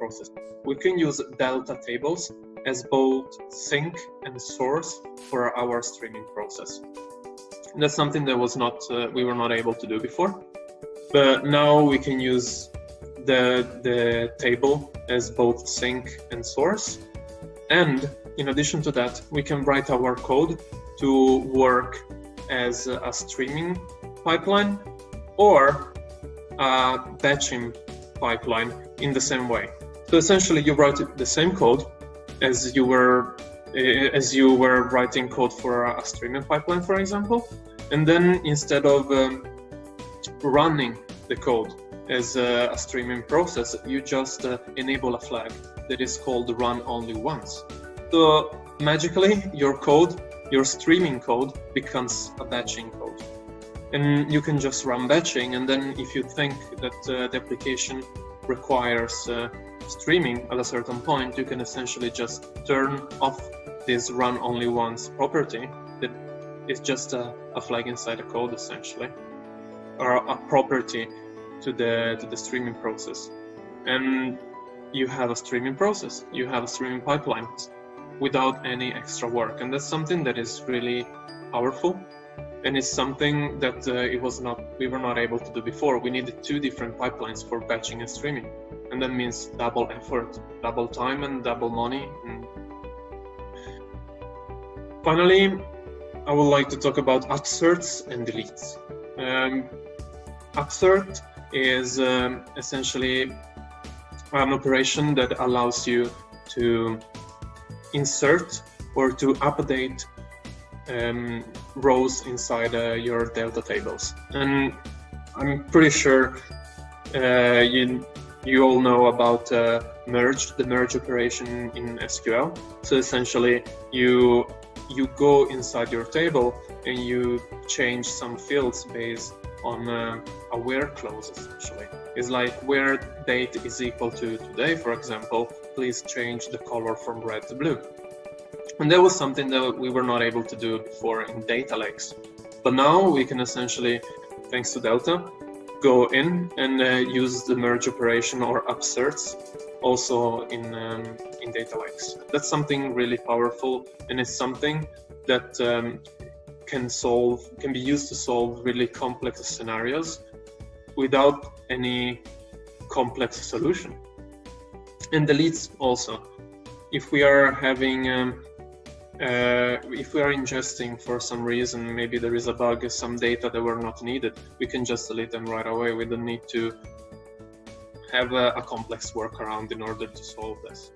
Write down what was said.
process. We can use delta tables as both sink and source for our streaming process. And that's something that was not we were not able to do before, but now we can use the table as both sink and source. And in addition to that, we can write our code to work as a streaming pipeline or a batching pipeline in the same way. So essentially, you write the same code as you were writing code for a streaming pipeline, for example, and then instead of running the code as a streaming process, you just enable a flag that is called run only once. So magically, your streaming code becomes a batching code. And you can just run batching, and then if you think that the application requires streaming at a certain point, you can essentially just turn off this run only once property that is just a flag inside the code essentially, or a property to the streaming process. And you have a streaming process, you have a streaming pipeline without any extra work. And that's something that is really powerful. And it's something that we were not able to do before. We needed two different pipelines for batching and streaming. And that means double effort, double time, and double money. And finally, I would like to talk about upserts and deletes. Upsert is essentially an operation that allows you to insert or to update rows inside your delta tables. And I'm pretty sure you all know about the merge operation in SQL. So essentially, you go inside your table and you change some fields based on a where clause essentially. It's like where date is equal to today, for example, please change the color from red to blue. And that was something that we were not able to do before in data lakes. But now we can essentially, thanks to Delta, go in and use the merge operation or upserts also in data lakes. That's something really powerful, and it's something that can be used to solve really complex scenarios without any complex solution. And deletes also. If we are having if we are ingesting for some reason, maybe there is a bug, some data that were not needed, we can just delete them right away. We don't need to have a complex workaround in order to solve this.